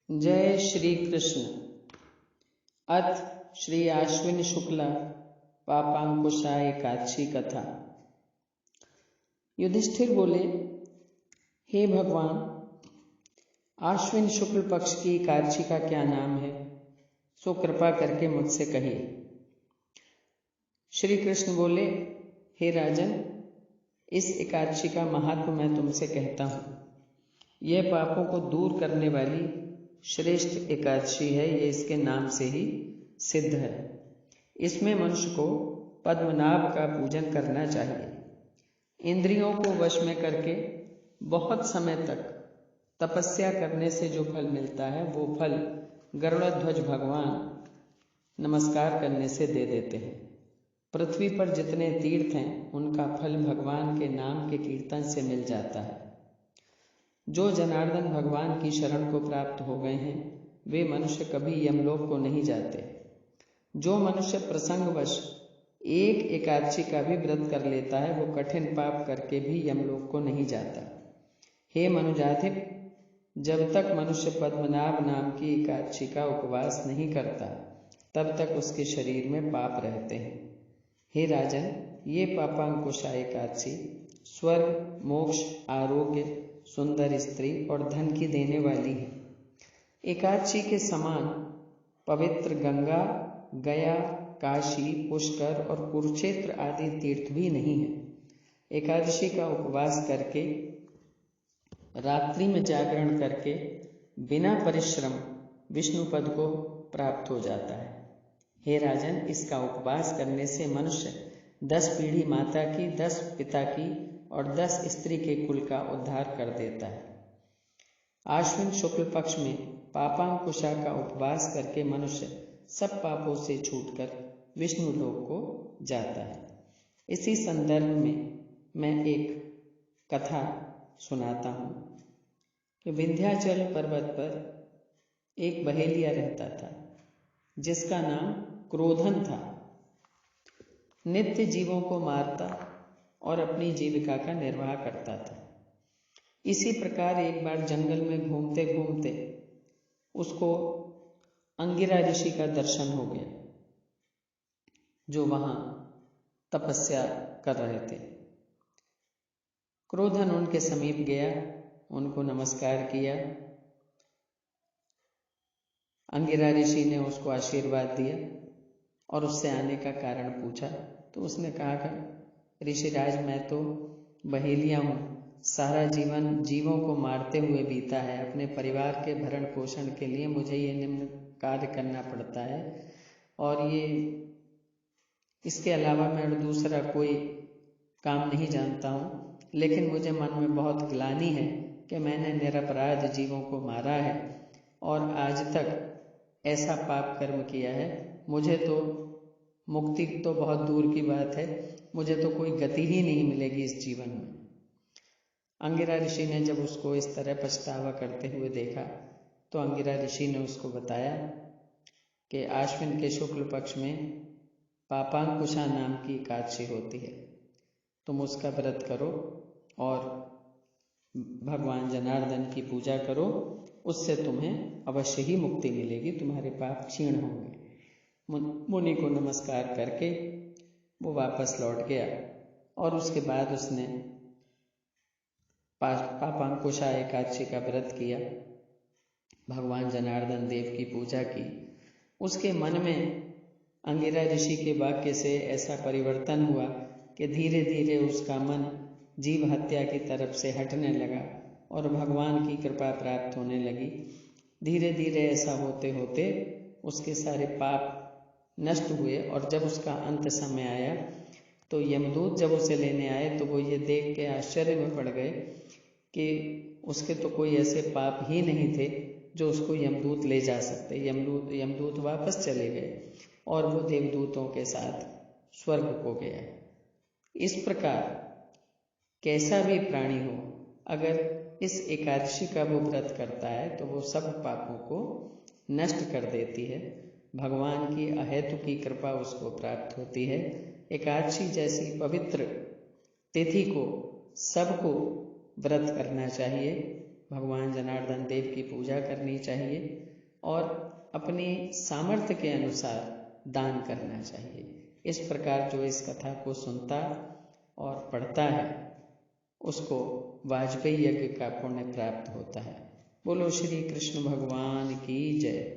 जय श्री कृष्ण। अथ श्री आश्विन शुक्ला पापांकुशा एकादशी कथा। युधिष्ठिर बोले, हे भगवान, आश्विन शुक्ल पक्ष की एकादशी का क्या नाम है, सो कृपा करके मुझसे कहिए। श्री कृष्ण बोले, हे राजन, इस एकादशी का महात्म मैं तुमसे कहता हूँ। यह पापों को दूर करने वाली श्रेष्ठ एकादशी है। ये इसके नाम से ही सिद्ध है। इसमें मनुष्य को पद्मनाभ का पूजन करना चाहिए। इंद्रियों को वश में करके बहुत समय तक तपस्या करने से जो फल मिलता है वो फल गरुड़ध्वज भगवान नमस्कार करने से दे देते हैं। पृथ्वी पर जितने तीर्थ हैं उनका फल भगवान के नाम के कीर्तन से मिल जाता है। जो जनार्दन भगवान की शरण को प्राप्त हो गए हैं वे मनुष्य कभी यमलोक को नहीं जाते। जो मनुष्य प्रसंगवश एक एकादशी का भी व्रत कर लेता है वो कठिन पाप करके भी यमलोक को नहीं जाता। हे मनुजाधिप, जब तक मनुष्य पद्मनाभ नाम की एकादशी का उपवास नहीं करता तब तक उसके शरीर में पाप रहते हैं। हे राजन, ये पापांकुशा एकादशी स्वर्ग, मोक्ष, आरोग्य, सुंदर स्त्री और धन की देने वाली है। एकादशी के समान पवित्र गंगा, गया, काशी, पुष्कर और कुरुक्षेत्र आदि तीर्थ भी नहीं है। एकादशी का उपवास करके, रात्रि में जागरण करके बिना परिश्रम विष्णु पद को प्राप्त हो जाता है। हे राजन, इसका उपवास करने से मनुष्य 10 पीढ़ी माता की, 10 पिता की और 10 स्त्री के कुल का उद्धार कर देता है। आश्विन शुक्ल पक्ष में पापांकुशा का उपवास करके मनुष्य सब पापों से छूटकर विष्णु लोक को जाता है। इसी संदर्भ में मैं एक कथा सुनाता हूँ कि विंध्याचल पर्वत पर एक बहेलिया रहता था जिसका नाम क्रोधन था। नित्य जीवों को मारता और अपनी जीविका का निर्वाह करता था। इसी प्रकार एक बार जंगल में घूमते घूमते उसको अंगिरा ऋषि का दर्शन हो गया जो वहां तपस्या कर रहे थे। क्रोधन उनके समीप गया, उनको नमस्कार किया। अंगिरा ऋषि ने उसको आशीर्वाद दिया और उससे आने का कारण पूछा तो उसने कहा कि ऋषिराज, मैं तो बहेलिया हूँ, सारा जीवन जीवों को मारते हुए बीता है। अपने परिवार के भरण पोषण के लिए मुझे ये निम्न कार्य करना पड़ता है और ये इसके अलावा मैं दूसरा कोई काम नहीं जानता हूँ। लेकिन मुझे मन में बहुत ग्लानि है कि मैंने निरपराध जीवों को मारा है और आज तक ऐसा पाप कर्म किया है। मुझे तो मुक्ति तो बहुत दूर की बात है, मुझे तो कोई गति ही नहीं मिलेगी इस जीवन में। अंगिरा ऋषि ने जब उसको इस तरह पछतावा करते हुए देखा तो अंगिरा ऋषि ने उसको बताया कि आश्विन के शुक्ल पक्ष में पापांकुशा नाम की एकादशी होती है। तुम उसका व्रत करो और भगवान जनार्दन की पूजा करो, उससे तुम्हें अवश्य ही मुक्ति मिलेगी, तुम्हारे पाप क्षीण होंगे। मुनि को नमस्कार करके वो वापस लौट गया और उसके बाद उसने पापांकुशा एकादशी का व्रत किया, भगवान जनार्दन देव की पूजा की। उसके मन में अंगिरा ऋषि के वाक्य से ऐसा परिवर्तन हुआ कि धीरे धीरे उसका मन जीव हत्या की तरफ से हटने लगा और भगवान की कृपा प्राप्त होने लगी। धीरे धीरे ऐसा होते होते उसके सारे पाप नष्ट हुए और जब उसका अंत समय आया तो यमदूत जब उसे लेने आए तो वो ये देख के आश्चर्य में पड़ गए कि उसके तो कोई ऐसे पाप ही नहीं थे जो उसको यमदूत ले जा सकते। यमदूत वापस चले गए और वो देवदूतों के साथ स्वर्ग को गया। इस प्रकार कैसा भी प्राणी हो, अगर इस एकादशी का वो व्रत करता है तो वो सब पापों को नष्ट कर देती है। भगवान की अहेतु की कृपा उसको प्राप्त होती है। एकादशी जैसी पवित्र तिथि को सबको व्रत करना चाहिए भगवान जनार्दन देव की पूजा करनी चाहिए और अपनी सामर्थ्य के अनुसार दान करना चाहिए। इस प्रकार जो इस कथा को सुनता और पढ़ता है उसको वाजपेयी यज्ञ का पुण्य प्राप्त होता है। बोलो श्री कृष्ण भगवान की जय।